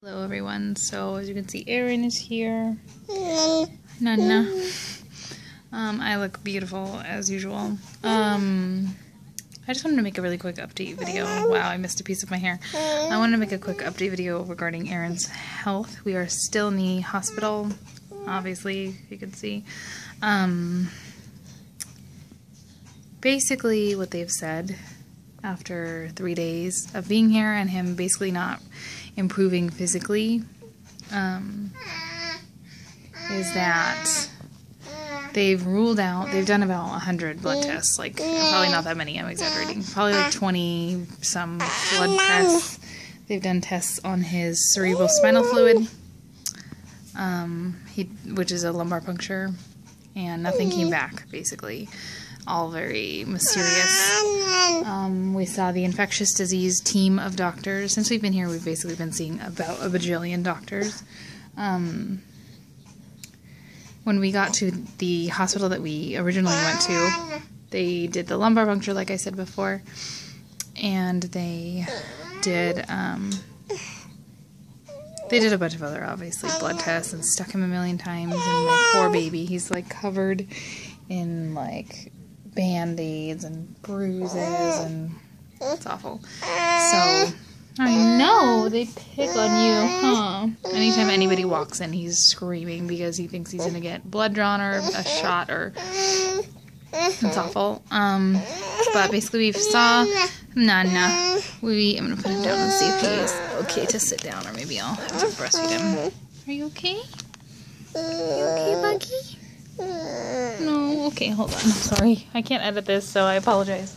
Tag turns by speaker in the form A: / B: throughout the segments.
A: Hello everyone, so as you can see Erin is here. Nana. I look beautiful as usual. I just wanted to make a really quick update video. Wow, I missed a piece of my hair. I wanted to make a quick update video regarding Erin's health. We are still in the hospital, obviously, you can see. Basically what they've said after 3 days of being here and him basically not improving physically is that they've ruled out, they've done about 100 blood tests, like probably not that many, I'm exaggerating, probably like 20 some blood tests. They've done tests on his cerebral spinal fluid, which is a lumbar puncture, and nothing came back, basically. All very mysterious. We saw the infectious disease team of doctors. Since we've been here, we've basically been seeing about a bajillion doctors. When we got to the hospital that we originally went to, they did the lumbar puncture, like I said before, and they did a bunch of other, obviously, blood tests and stuck him a million times, and my poor baby, he's like covered in like band-aids and bruises, and it's awful. So I know they pick on you, huh? Anytime anybody walks in, he's screaming because he thinks he's gonna get blood drawn or a shot, or it's awful. But basically we saw Nana. I'm gonna put him down and see if he's okay to sit down, or maybe I'll have to breastfeed him. Are you okay? You okay, Buggy? No, okay, hold on. I'm sorry. I can't edit this, so I apologize.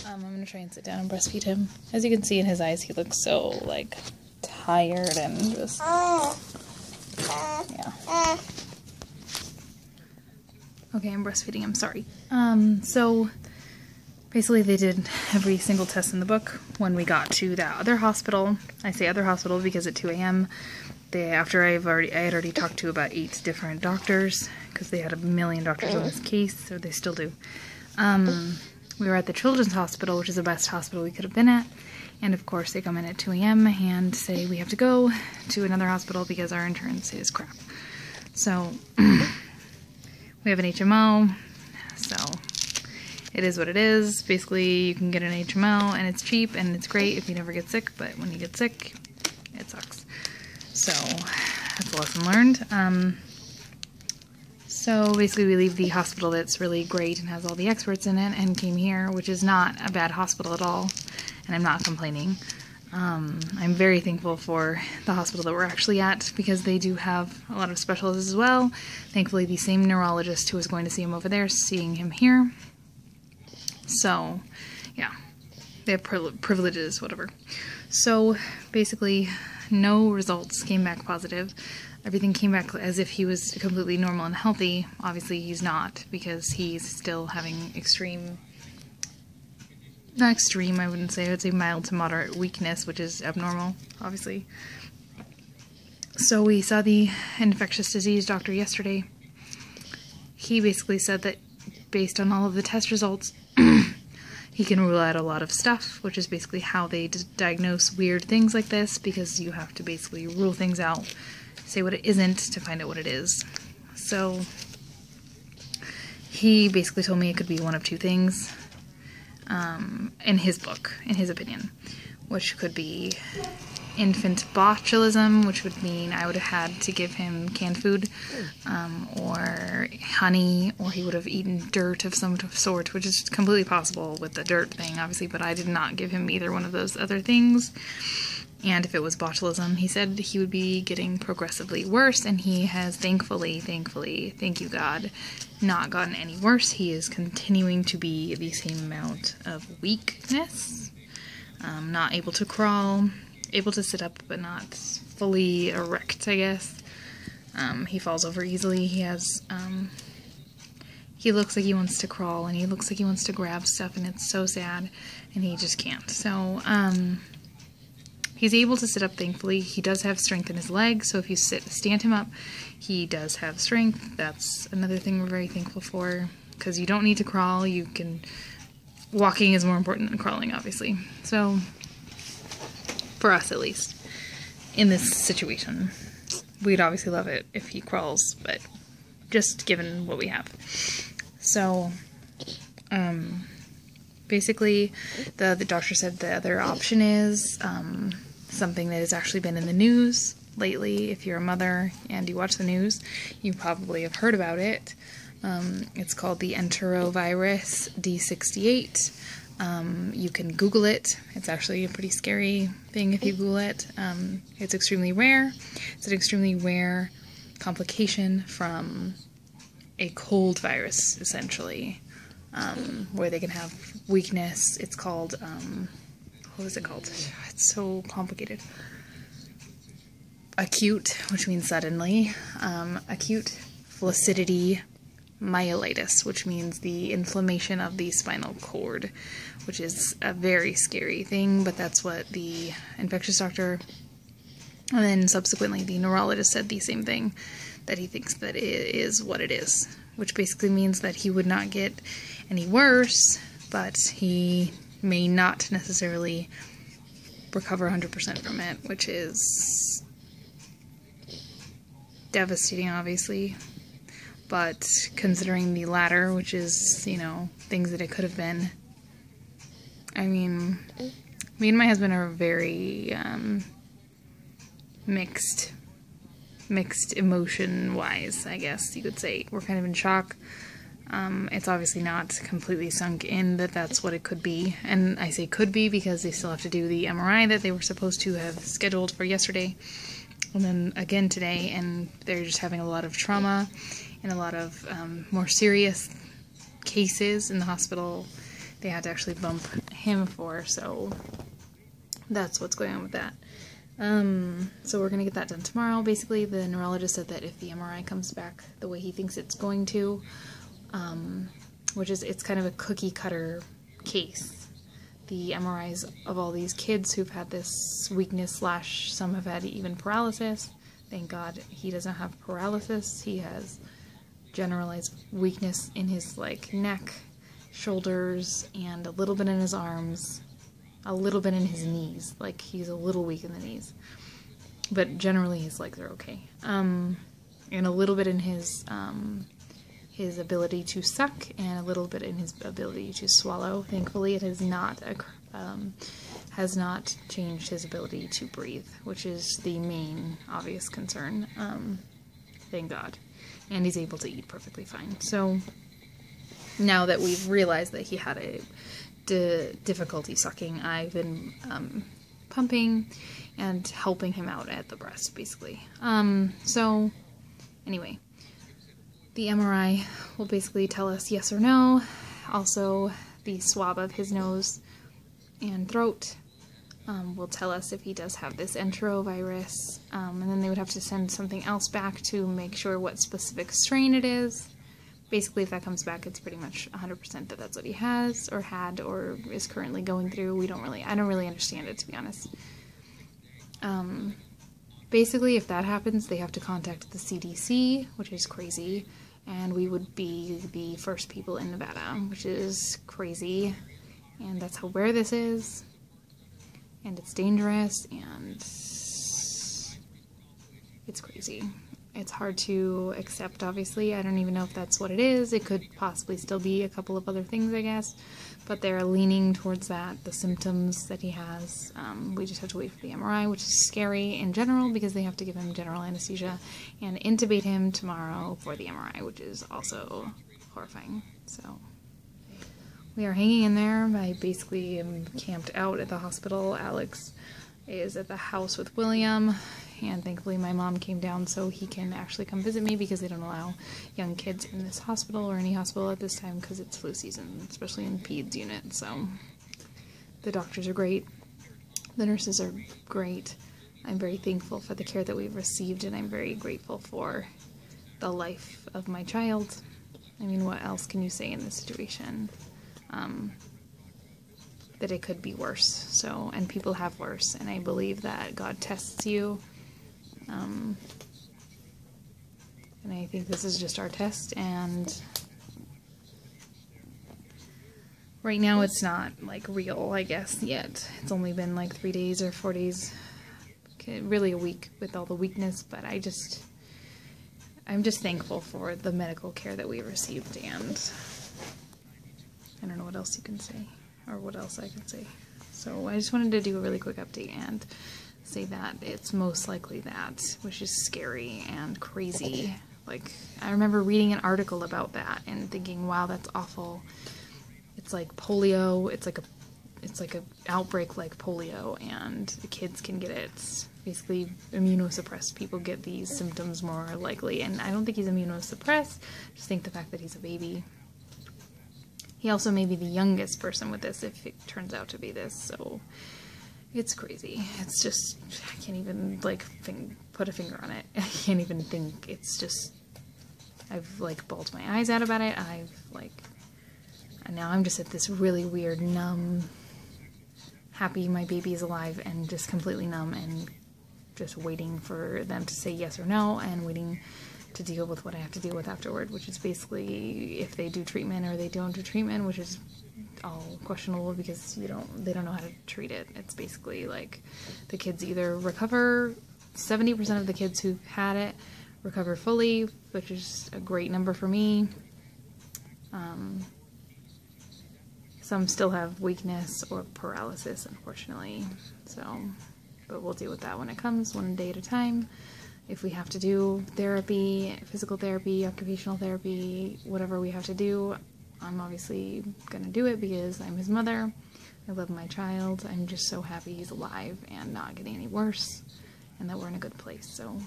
A: I'm gonna try and sit down and breastfeed him. As you can see in his eyes, he looks so, like, tired and just... yeah. Okay, I'm breastfeeding him, sorry. So, basically they did every single test in the book when we got to that other hospital. I say other hospital because at 2 a.m., after I had already talked to about 8 different doctors, because they had a million doctors on this case, so they still do. We were at the Children's Hospital, which is the best hospital we could have been at, and of course they come in at 2 a.m. and say we have to go to another hospital because our insurance is crap. So, we have an HMO, so it is what it is. Basically, you can get an HMO, and it's cheap, and it's great if you never get sick, but when you get sick, it sucks. So, that's a lesson learned. So basically we leave the hospital that's really great and has all the experts in it and came here, which is not a bad hospital at all, and I'm not complaining. I'm very thankful for the hospital that we're actually at, because they do have a lot of specialists as well. Thankfully the same neurologist who was going to see him over there is seeing him here. So, yeah, they have privileges, whatever. So basically no results came back positive. Everything came back as if he was completely normal and healthy. Obviously he's not, because he's still having not extreme, I wouldn't say, I would say mild to moderate weakness, which is abnormal, obviously. So we saw the infectious disease doctor yesterday. He basically said that based on all of the test results, he can rule out a lot of stuff, which is basically how they diagnose weird things like this, because you have to basically rule things out, say what it isn't to find out what it is. So he basically told me it could be one of two things, in his book, in his opinion, which could be infant botulism, which would mean I would have had to give him canned food, or honey, or he would have eaten dirt of some sort, which is completely possible with the dirt thing, obviously, but I did not give him either one of those other things. And if it was botulism, he said he would be getting progressively worse, and he has thankfully, thank you God, not gotten any worse. He is continuing to be the same amount of weakness, not able to crawl, able to sit up, but not fully erect, I guess. He falls over easily. He has, he looks like he wants to crawl, and he looks like he wants to grab stuff, and it's so sad, and he just can't. So, he's able to sit up, thankfully. He does have strength in his legs, so if you stand him up, he does have strength. That's another thing we're very thankful for, because you don't need to crawl. Walking is more important than crawling, obviously. So, For us, at least. In this situation. We'd obviously love it if he crawls, but just given what we have. So, basically, the doctor said the other option is something that has actually been in the news lately. If you're a mother and you watch the news, you probably have heard about it. It's called the Entero D68. You can Google it. It's actually a pretty scary thing if you Google it. It's extremely rare. It's an extremely rare complication from a cold virus, essentially, where they can have weakness. It's called, what is it called? It's so complicated. Acute, which means suddenly. Acute Flaccid Myelitis, which means the inflammation of the spinal cord, which is a very scary thing, but that's what the infectious doctor and then subsequently the neurologist said the same thing, that he thinks that it is what it is, which basically means that he would not get any worse, but he may not necessarily recover 100% from it, which is devastating, obviously. But considering the latter, which is, you know, things that it could have been, I mean, me and my husband are very mixed emotion-wise, I guess you could say. We're kind of in shock. It's obviously not completely sunk in that that's what it could be. And I say could be because they still have to do the MRI that they were supposed to have scheduled for yesterday. And then again today, and they're just having a lot of trauma and a lot of more serious cases in the hospital they had to actually bump him for, so that's what's going on with that. So we're going to get that done tomorrow. Basically, the neurologist said that if the MRI comes back the way he thinks it's going to, which is, it's kind of a cookie cutter case. The MRIs of all these kids who've had this weakness / some have had even paralysis. Thank God he doesn't have paralysis. He has generalized weakness in his, like, neck, shoulders, and a little bit in his arms, a little bit in his knees. Like, he's a little weak in the knees. But generally his legs are okay. And a little bit in his ability to suck, and a little bit in his ability to swallow. Thankfully, it has not changed his ability to breathe, which is the main obvious concern. Thank God. And he's able to eat perfectly fine. So now that we've realized that he had a difficulty sucking, I've been pumping and helping him out at the breast, basically. So anyway, the MRI will basically tell us yes or no. Also, the swab of his nose and throat will tell us if he does have this enterovirus, and then they would have to send something else back to make sure what specific strain it is. Basically, if that comes back, it's pretty much 100% that that's what he has, or had, or is currently going through. I don't really understand it, to be honest. Basically, if that happens, they have to contact the CDC, which is crazy, and we would be the first people in Nevada, which is crazy, and that's how rare this is. And it's dangerous, and it's crazy. It's hard to accept, obviously. I don't even know if that's what it is. It could possibly still be a couple of other things, I guess. But they're leaning towards that, the symptoms that he has. We just have to wait for the MRI, which is scary in general because they have to give him general anesthesia and intubate him tomorrow for the MRI, which is also horrifying. So we are hanging in there. I basically am camped out at the hospital. Alex is at the house with William, and thankfully my mom came down so he can actually come visit me because they don't allow young kids in this hospital or any hospital at this time because it's flu season, especially in the peds unit. So the doctors are great. The nurses are great. I'm very thankful for the care that we've received, and I'm very grateful for the life of my child. I mean, what else can you say in this situation? That it could be worse. So, and people have worse, and I believe that God tests you. And I think this is just our test, and right now it's not, like, real, I guess, yet. It's only been, like, 3 days or 4 days really a week with all the weakness, but I'm just thankful for the medical care that we received, and I don't know what else you can say, or what else I can say. So I just wanted to do a really quick update and say that it's most likely that, which is scary and crazy. Like, I remember reading an article about that and thinking, wow, that's awful. It's like polio, it's like a outbreak like polio, and the kids can get it. It's basically immunosuppressed people get these symptoms more likely, and I don't think he's immunosuppressed. I just think the fact that he's a baby. He also may be the youngest person with this if it turns out to be this, so it's crazy. It's just, I can't even, like, put a finger on it. I can't even think. It's just, I've, like, bawled my eyes out about it. And now I'm just at this really weird, numb, happy my baby is alive, and just completely numb, and just waiting for them to say yes or no, and waiting to deal with what I have to deal with afterward, which is basically if they do treatment or they don't do treatment, which is all questionable because they don't know how to treat it. It's basically like the kids either recover, 70% of the kids who had it recover fully, which is a great number for me. Some still have weakness or paralysis, unfortunately, but we'll deal with that when it comes, one day at a time. If we have to do therapy, physical therapy, occupational therapy, whatever we have to do, I'm obviously gonna do it because I'm his mother. I love my child. I'm just so happy he's alive and not getting any worse, and that we're in a good place. So,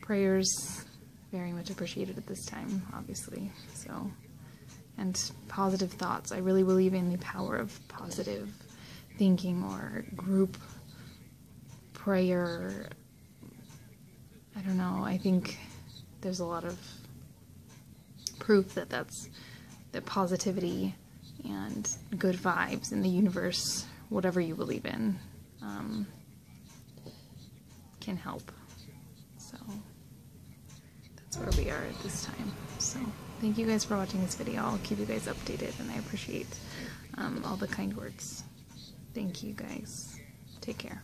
A: prayers very much appreciated at this time, obviously. So, and positive thoughts. I really believe in the power of positive thinking or group prayer. I don't know. I think there's a lot of proof that that positivity and good vibes in the universe, whatever you believe in, can help. So that's where we are at this time. So thank you guys for watching this video. I'll keep you guys updated, and I appreciate all the kind words. Thank you guys. Take care.